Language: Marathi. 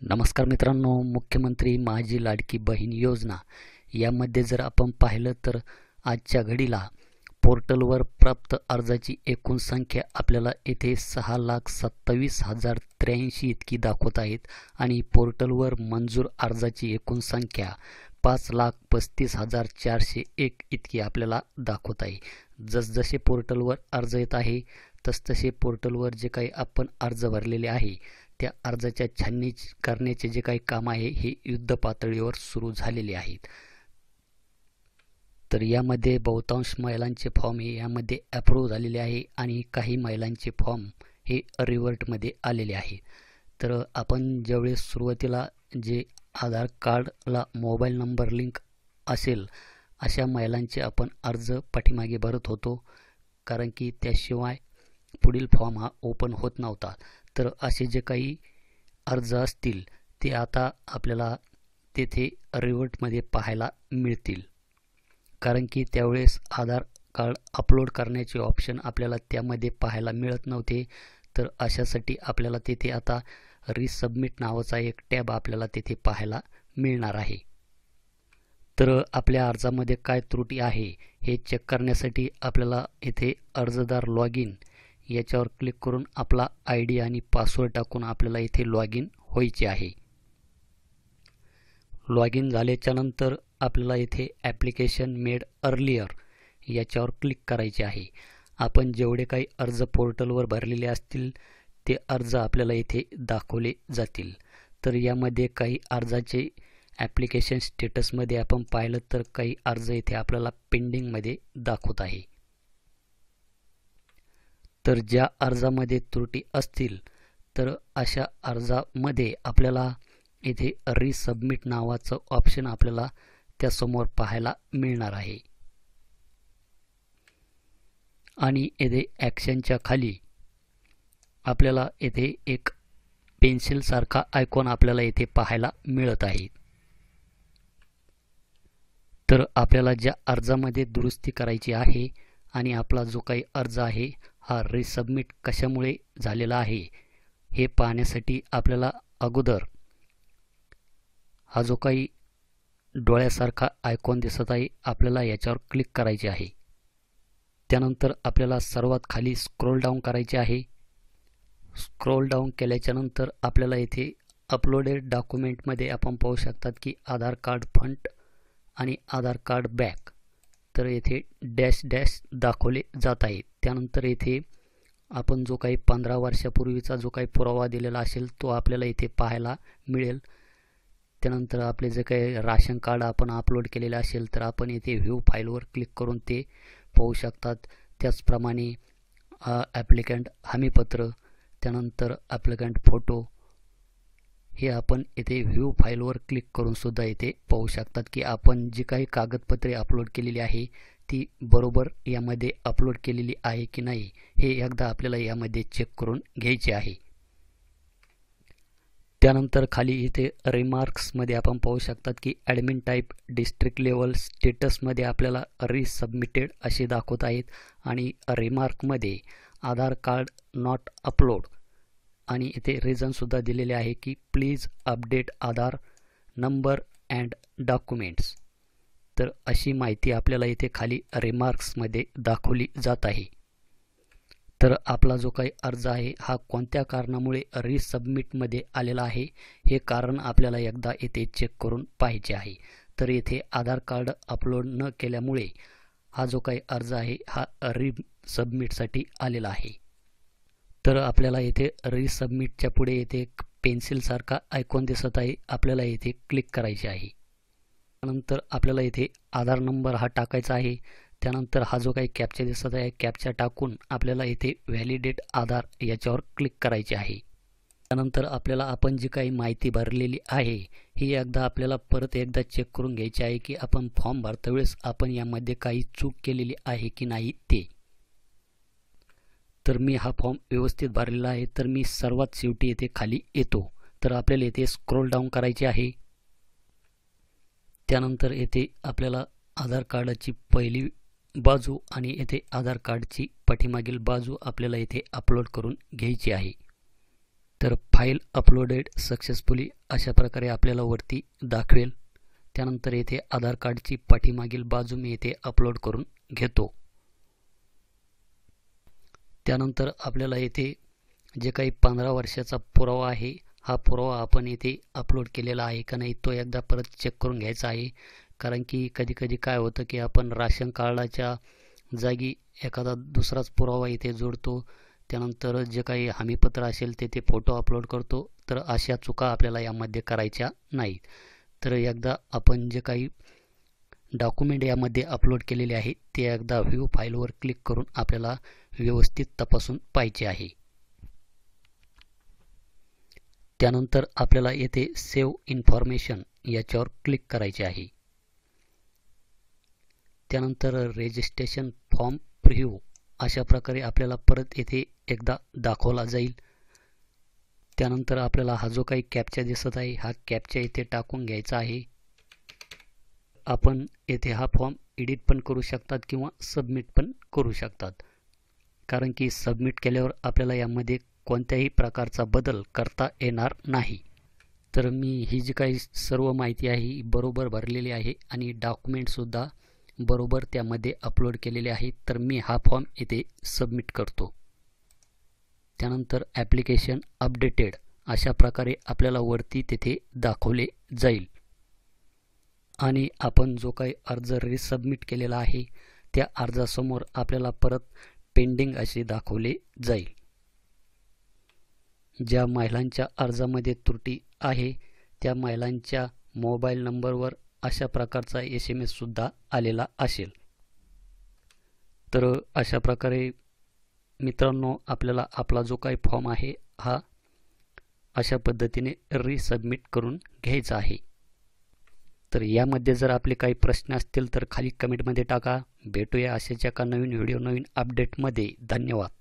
नमस्कार मित्रांनो, मुख्यमंत्री माझी लाडकी बहीण योजना यामध्ये जर आपण पाहिलं तर आजच्या घडीला पोर्टलवर प्राप्त अर्जाची एकूण संख्या आपल्याला येथे 6,27,083 इतकी दाखवत आहेत आणि पोर्टलवर मंजूर अर्जाची एकूण संख्या 5,35,401 इतकी आपल्याला दाखवत आहे। जसजसे पोर्टलवर अर्ज येत आहे तसतसे पोर्टलवर जे काही आपण अर्ज भरलेले आहे त्या अर्जाच्या छाननी करण्याचे जे काही काम आहे हे युद्ध पातळीवर सुरू झालेले आहेत। तर यामध्ये बहुतांश महिलांचे फॉर्म हे यामध्ये अप्रूव्ह झालेले आहे आणि काही महिलांचे फॉर्म हे रिव्हर्टमध्ये आलेले आहे। तर आपण ज्यावेळेस सुरुवातीला जे आधार कार्डला मोबाईल नंबर लिंक असेल अशा महिलांचे आपण अर्ज पाठीमागे भरत होतो, कारण की त्याशिवाय पुढील फॉर्म हा ओपन होत नव्हता। तर असे जे काही अर्ज असतील ते आता आपल्याला तेथे रिव्हर्टमध्ये पाहायला मिळतील, कारण की त्यावेळेस आधार कार्ड अपलोड करण्याचे ऑप्शन आपल्याला त्यामध्ये पाहायला मिळत नव्हते। तर अशासाठी आपल्याला तेथे आता रिसबमिट नावाचा एक टॅब आपल्याला तेथे पाहायला मिळणार आहे। तर आपल्या अर्जामध्ये काय त्रुटी आहे हे चेक करण्यासाठी आपल्याला येथे अर्जदार लॉग इन याच्यावर क्लिक करून आपला ID आणि पासवर्ड टाकून आपल्याला इथे लॉग इन व्हायचे आहे। लॉग इन झाल्याच्या नंतर आपल्याला इथे ॲप्लिकेशन मेड अर्लियर याच्यावर क्लिक करायचे आहे। आपण जेवढे काही अर्ज पोर्टलवर भरलेले असतील ते अर्ज आपल्याला इथे दाखवले जातील। तर यामध्ये काही अर्जाचे ॲप्लिकेशन स्टेटसमध्ये आपण पाहिलं तर काही अर्ज इथे आपल्याला पेंडिंगमध्ये दाखवत आहे। तर ज्या अर्जामध्ये त्रुटी असतील तर अशा अर्जामध्ये आपल्याला इथे रिसबमिट नावाचं ऑप्शन आपल्याला त्यासमोर पाहायला मिळणार आहे आणि येथे ॲक्शनच्या खाली आपल्याला येथे एक पेन्सिल सारखा आयकॉन आपल्याला येथे पाहायला मिळत आहे। तर आपल्याला ज्या अर्जामध्ये दुरुस्ती करायची आहे आणि आपला जो काही अर्ज आहे हा रिसबमिट कशामुळे झालेला आहे हे पाहण्यासाठी आपल्याला अगोदर हा जो काही डोळ्यासारखा आयकॉन दिसत आहे आपल्याला याच्यावर क्लिक करायचे आहे। त्यानंतर आपल्याला सर्वात खाली स्क्रोल डाऊन करायचे आहे। स्क्रोल डाऊन केल्याच्या नंतर आपल्याला इथे अपलोडेड डॉक्युमेंटमध्ये आपण पाहू शकतात की आधार कार्ड फ्रंट आणि आधार कार्ड बॅक, तर येथे डॅश डॅश दाखवले जात आहे। त्यानंतर येथे आपण जो काही 15 वर्षापूर्वीचा जो काही पुरावा दिलेला असेल तो आपल्याला इथे पाहायला मिळेल। त्यानंतर आपले जे काही राशन कार्ड आपण अपलोड केलेले असेल तर आपण इथे व्ह्यू फाईलवर क्लिक करून ते पाहू शकतात। त्याचप्रमाणे ॲप्लिकंट हमीपत्र, त्यानंतर ॲप्लिकंट फोटो हे आपण येथे व्ह्यू फाईलवर क्लिक करून सुद्धा इथे पाहू शकतात की आपण जी काही कागदपत्रे अपलोड केलेली आहे ती बरोबर यामध्ये अपलोड केलेली आहे की नाही हे एकदा आपल्याला यामध्ये चेक करून घ्यायचे आहे। त्यानंतर खाली इथे रिमार्क्समध्ये आपण पाहू शकतात की ॲडमिन टाईप डिस्ट्रिक्ट लेवल स्टेटसमध्ये आपल्याला रिसबमिटेड असे दाखवत आहेत आणि रिमार्कमध्ये आधार कार्ड नॉट अपलोड आणि इथे रिझनसुद्धा दिलेले आहे की please update Aadhaar number and documents. तर अशी माहिती आपल्याला इथे खाली रिमार्क्समध्ये दाखवली जात आहे। तर आपला जो काही अर्ज आहे हा कोणत्या कारणामुळे रिसबमिटमध्ये आलेला आहे हे कारण आपल्याला एकदा येथे चेक करून पाहायचे आहे। तर येथे आधार कार्ड अपलोड न केल्यामुळे हा जो काही अर्ज आहे हा रिसबमिटसाठी आलेला आहे। तर आपल्याला येथे रिसबमिटच्या पुढे येथे एक पेन्सिलसारखा आयकॉन दिसत आहे, आपल्याला येथे क्लिक करायचे आहे। त्यानंतर आपल्याला इथे आधार नंबर हा टाकायचा आहे। त्यानंतर हा जो काही कॅप्चा दिसत आहे कॅप्चा टाकून आपल्याला इथे व्हॅलिडेट आधार याच्यावर क्लिक करायचे आहे। त्यानंतर आपल्याला आपण जी काही माहिती भरलेली आहे ही एकदा आपल्याला परत एकदा चेक करून घ्यायची आहे की आपण फॉर्म भरता वेळेस आपण यामध्ये काही चूक केलेली आहे की नाही ते। तर मी हा फॉर्म व्यवस्थित भरलेला आहे, तर मी सर्वात शेवटी येथे खाली येतो। तर आपल्याला येथे स्क्रोल डाऊन करायचे आहे। त्यानंतर येथे आपल्याला आधार कार्डाची पहिली बाजू आणि येथे आधार कार्डची पाठीमागील बाजू आपल्याला इथे अपलोड करून घ्यायची आहे। तर फाईल अपलोडेड सक्सेसफुली अशा प्रकारे आपल्याला वरती दाखवेल. त्यानंतर येथे आधार कार्डची पाठीमागील बाजू मी येथे अपलोड करून घेतो. त्यानंतर आपल्याला येथे जे काही 15 वर्षाचा पुरावा आहे, हा पुरावा आपण येथे अपलोड केलेला आहे का नाही तो एकदा परत चेक करून घ्यायचा आहे. कारण की कधी काय होतं की आपण राशन कार्डाच्या जागी एखादा दुसराच पुरावा इथे जोडतो. त्यानंतर जे काही हमीपत्र असेल ते फोटो अपलोड करतो. तर अशा चुका आपल्याला यामध्ये करायच्या नाहीत. तर एकदा आपण जे काही डॉक्युमेंट यामध्ये अपलोड केलेले आहे ते एकदा व्ह्यू फाईलवर क्लिक करून आपल्याला व्यवस्थित तपासून पाहायचे आहे. त्यानंतर आपल्याला येथे सेव्ह इन्फॉर्मेशन याच्यावर क्लिक करायचे आहे. त्यानंतर रजिस्ट्रेशन फॉर्म प्रिव्ह्यू अशा प्रकारे आपल्याला परत येथे एकदा दाखवला जाईल. त्यानंतर आपल्याला हा जो काही कॅप्चा दिसत आहे हा कॅप्चा इथे टाकून घ्यायचा आहे. आपण येथे हा फॉर्म एडिट पण करू शकतात किंवा सबमिट पण करू शकतात. कारण की सबमिट केल्यावर आपल्याला यामध्ये कोणत्याही प्रकारचा बदल करता येणार नाही. तर मी ही जी काही सर्व माहिती आहे ही बरोबर भरलेली आहे आणि डॉक्युमेंटसुद्धा बरोबर त्यामध्ये अपलोड केलेले आहेत. तर मी हा फॉर्म इथे सबमिट करतो. त्यानंतर ॲप्लिकेशन अपडेटेड अशा प्रकारे आपल्याला वरती तिथे दाखवले जाईल. आणि आपण जो काही अर्ज रिसबमिट केलेला आहे त्या अर्जासमोर आपल्याला परत पेंडिंग असे दाखवले जाईल. ज्या महिलांच्या अर्जामध्ये त्रुटी आहे त्या महिलांच्या मोबाईल नंबरवर अशा प्रकारचा SMS सुद्धा आलेला असेल. तर अशा प्रकारे मित्रांनो आपल्याला आपला जो काही फॉर्म आहे हा अशा पद्धतीने रिसबमिट करून घ्यायचा आहे. तर यामध्ये जर आपले काही प्रश्न असतील तर खाली कमेंटमध्ये टाका. भेटूया अशाच एका नवीन व्हिडिओ नवीन अपडेटमध्ये. धन्यवाद.